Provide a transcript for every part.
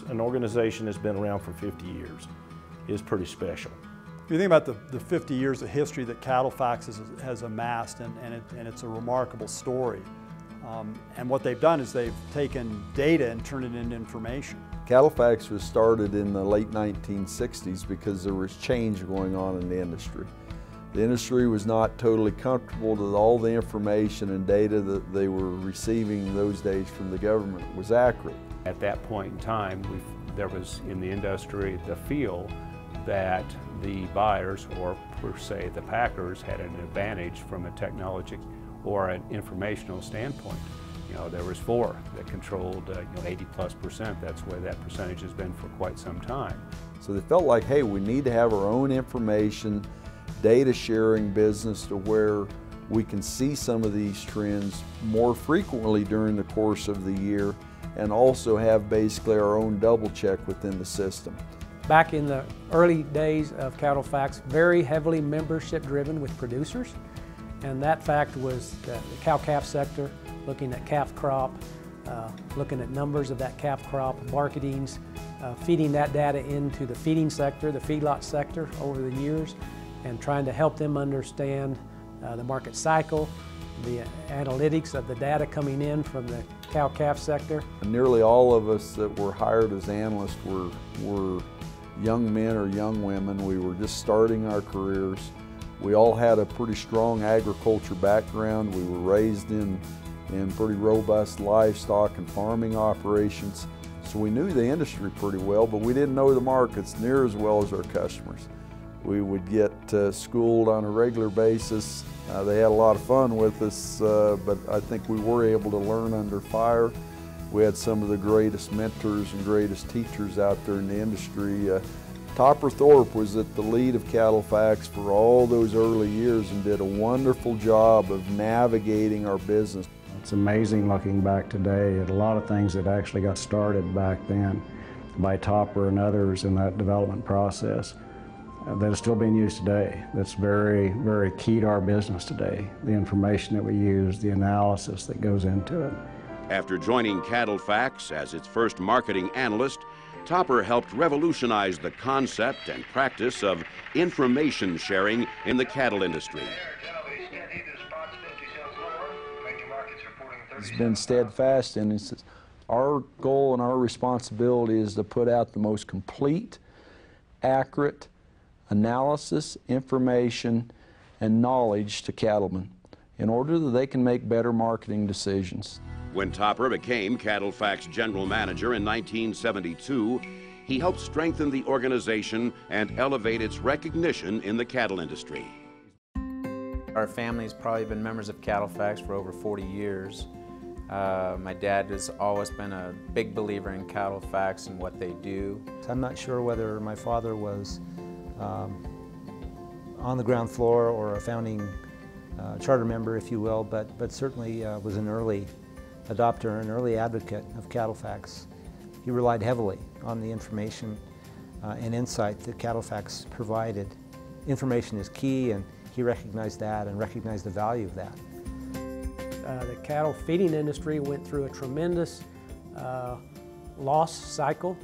an organization that's been around for 50 years is pretty special. If you think about the 50 years of history that CattleFax has amassed, and it's a remarkable story. And what they've done is they've taken data and turned it into information. CattleFax was started in the late 1960s because there was change going on in the industry. The industry was not totally comfortable that all the information and data that they were receiving those days from the government was accurate. At that point in time, there was in the industry the feel that the buyers, or per se the packers, had an advantage from a technology or an informational standpoint. You know, there was four that controlled 80+%. That's where that percentage has been for quite some time. So they felt like, hey, we need to have our own information, data sharing business to where we can see some of these trends more frequently during the course of the year, and also have basically our own double check within the system. Back in the early days of CattleFax, very heavily membership driven with producers, and that fact was the cow-calf sector, looking at calf crop, looking at numbers of that calf crop, marketings, feeding that data into the feeding sector, the feedlot sector over the years, and trying to help them understand the market cycle, the analytics of the data coming in from the cow-calf sector. Nearly all of us that were hired as analysts were young men or young women. We were just starting our careers. We all had a pretty strong agriculture background. We were raised in pretty robust livestock and farming operations. So we knew the industry pretty well, but we didn't know the markets near as well as our customers. We would get schooled on a regular basis. They had a lot of fun with us, but I think we were able to learn under fire. We had some of the greatest mentors and greatest teachers out there in the industry. Topper Thorpe was at the lead of CattleFax for all those early years and did a wonderful job of navigating our business. It's amazing looking back today at a lot of things that actually got started back then by Topper and others in that development process that is still being used today. That's very, very key to our business today. The information that we use, the analysis that goes into it. After joining CattleFax as its first marketing analyst, Topper helped revolutionize the concept and practice of information sharing in the cattle industry. He's been steadfast, and it's our goal and our responsibility is to put out the most complete, accurate analysis, information, and knowledge to cattlemen in order that they can make better marketing decisions. When Topper became CattleFax General Manager in 1972, he helped strengthen the organization and elevate its recognition in the cattle industry. Our family's probably been members of CattleFax for over 40 years. My dad has always been a big believer in CattleFax and what they do. I'm not sure whether my father was on the ground floor or a founding charter member, if you will, but certainly was an early adopter, an early advocate of CattleFax. He relied heavily on the information and insight that CattleFax provided. Information is key, and he recognized that and recognized the value of that. The cattle feeding industry went through a tremendous loss cycle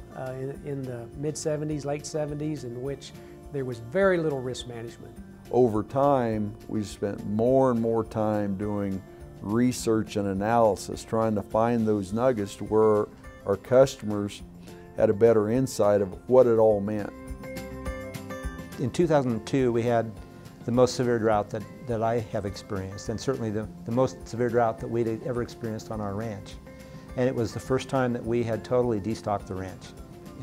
in the mid-70s, late 70s, in which there was very little risk management. Over time, we spent more and more time doing research and analysis, trying to find those nuggets to where our customers had a better insight of what it all meant. In 2002, we had the most severe drought that I have experienced, and certainly the most severe drought that we'd ever experienced on our ranch. And it was the first time that we had totally destocked the ranch.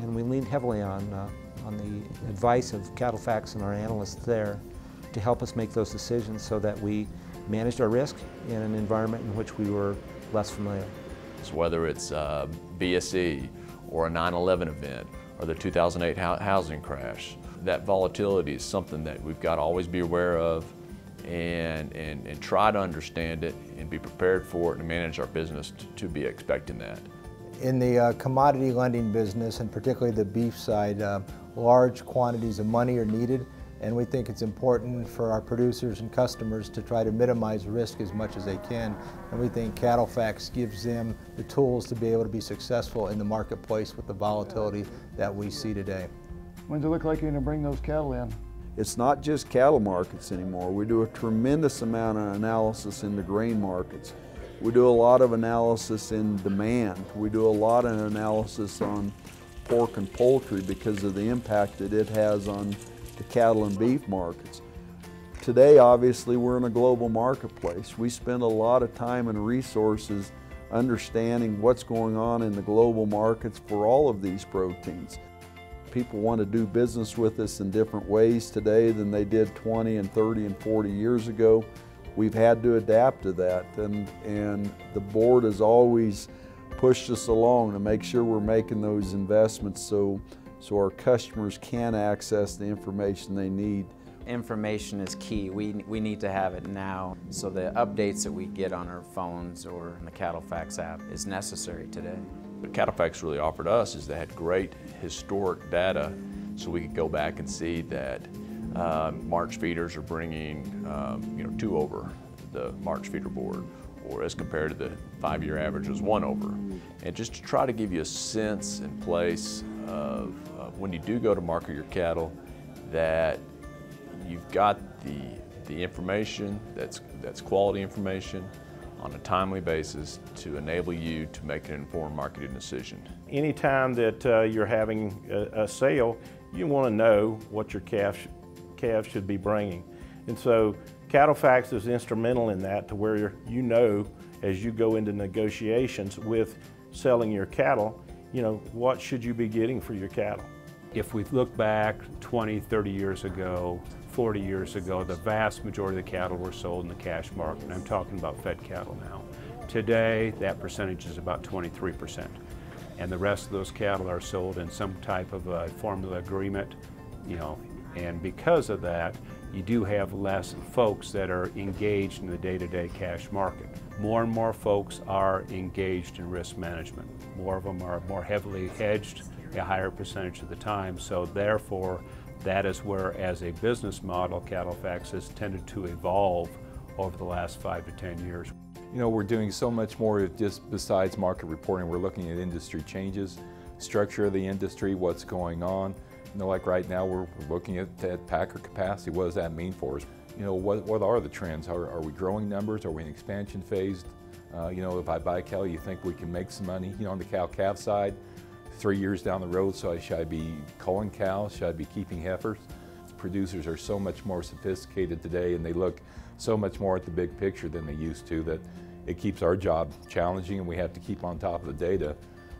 And we leaned heavily on the advice of CattleFax and our analysts there to help us make those decisions so that we managed our risk in an environment in which we were less familiar. So whether it's BSE or a 9/11 event or the 2008 housing crash, that volatility is something that we've got to always be aware of and try to understand it and be prepared for it and manage our business to be expecting that. In the commodity lending business, and particularly the beef side, large quantities of money are needed And we think it's important for our producers and customers to try to minimize risk as much as they can. And we think CattleFax gives them the tools to be able to be successful in the marketplace with the volatility that we see today. When does it look like you're going to bring those cattle in? It's not just cattle markets anymore. We do a tremendous amount of analysis in the grain markets. We do a lot of analysis in demand. We do a lot of analysis on pork and poultry because of the impact that it has on the cattle and beef markets. Today, obviously, we're in a global marketplace. We spend a lot of time and resources understanding what's going on in the global markets for all of these proteins. People want to do business with us in different ways today than they did 20 and 30 and 40 years ago. We've had to adapt to that, and the board has always pushed us along to make sure we're making those investments so our customers can access the information they need. Information is key. We need to have it now. So the updates that we get on our phones or in the CattleFax app is necessary today. What CattleFax really offered us is they had great historic data, so we could go back and see that March feeders are bringing 2 over the March feeder board, or as compared to the 5-year average was 1 over. And just to try to give you a sense and place of when you do go to market your cattle, that you've got the information that's quality information on a timely basis to enable you to make an informed marketing decision. Anytime that you're having a sale, you want to know what your calves should be bringing. And so CattleFax is instrumental in that, to where you know, as you go into negotiations with selling your cattle, what should you be getting for your cattle. If we look back 20, 30 years ago, 40 years ago, the vast majority of the cattle were sold in the cash market. I'm talking about fed cattle now. Today, that percentage is about 23%. And the rest of those cattle are sold in some type of a formula agreement, and because of that, you do have less folks that are engaged in the day-to-day cash market. More and more folks are engaged in risk management. More of them are more heavily hedged a higher percentage of the time, so therefore that is where, as a business model, CattleFax has tended to evolve over the last 5 to 10 years. We're doing so much more just besides market reporting. We're looking at industry changes, structure of the industry, what's going on. Like right now, we're looking at packer capacity. What does that mean for us? What are the trends? Are we growing numbers? Are we in expansion phase? If I buy cattle, you think we can make some money? On the cow-calf side, 3 years down the road, so should I be culling cows? Should I be keeping heifers? Producers are so much more sophisticated today, and they look so much more at the big picture than they used to, that it keeps our job challenging, and we have to keep on top of the data,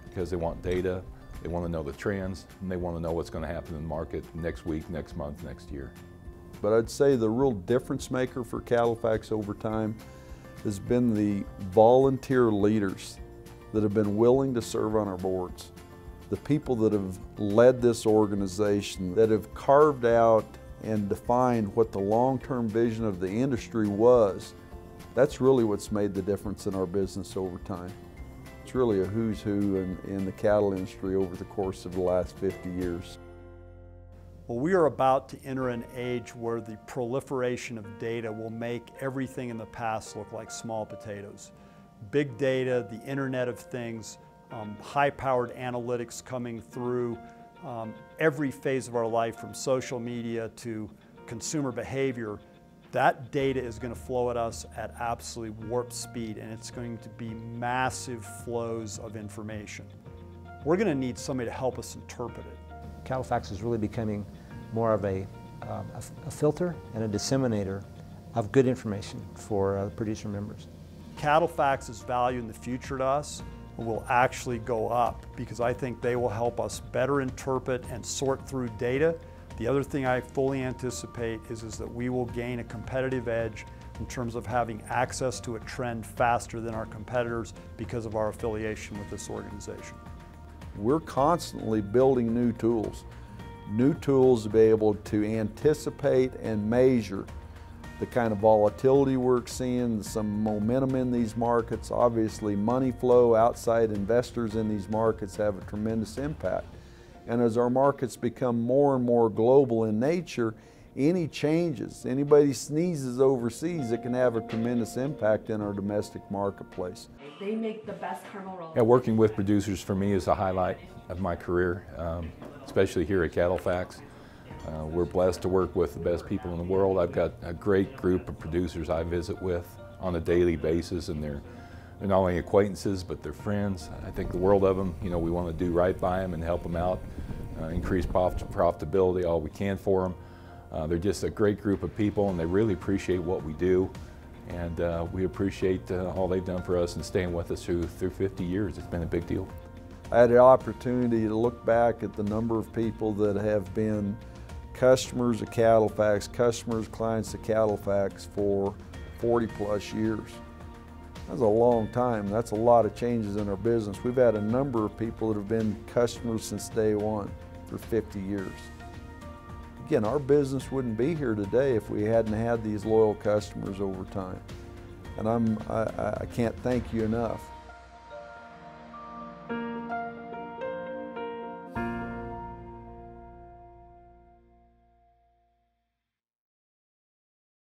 because they want data, they want to know the trends, and they want to know what's going to happen in the market next week, next month, next year. But I'd say the real difference maker for CattleFax over time has been the volunteer leaders that have been willing to serve on our boards. The people that have led this organization, that have carved out and defined what the long-term vision of the industry was, that's really what's made the difference in our business over time. It's really a who's who in the cattle industry over the course of the last 50 years. Well, we are about to enter an age where the proliferation of data will make everything in the past look like small potatoes. Big data, the Internet of Things, high-powered analytics coming through every phase of our life, from social media to consumer behavior. That data is going to flow at us at absolutely warp speed, and it's going to be massive flows of information. We're going to need somebody to help us interpret it. CattleFax is really becoming more of a filter and a disseminator of good information for producer members. CattleFax's value in the future to us will actually go up, because I think they will help us better interpret and sort through data. The other thing I fully anticipate is that we will gain a competitive edge in terms of having access to a trend faster than our competitors because of our affiliation with this organization. We're constantly building new tools to be able to anticipate and measure the kind of volatility we're seeing, some momentum in these markets. Obviously, money flow, outside investors in these markets have a tremendous impact. And as our markets become more and more global in nature, any changes, anybody sneezes overseas, it can have a tremendous impact in our domestic marketplace. They make the best caramel rolls. Yeah, working with producers for me is a highlight of my career, especially here at CattleFax. We're blessed to work with the best people in the world. I've got a great group of producers I visit with on a daily basis, and they're not only acquaintances, but they're friends. I think the world of them. You know, we want to do right by them and help them out, increase profitability all we can for them. They're just a great group of people, and they really appreciate what we do. And we appreciate all they've done for us and staying with us through 50 years. It's been a big deal. I had the opportunity to look back at the number of people that have been customers of CattleFax, clients of CattleFax for 40+ years. That's a long time. That's a lot of changes in our business. We've had a number of people that have been customers since day one for 50 years. Again, our business wouldn't be here today if we hadn't had these loyal customers over time. And I can't thank you enough.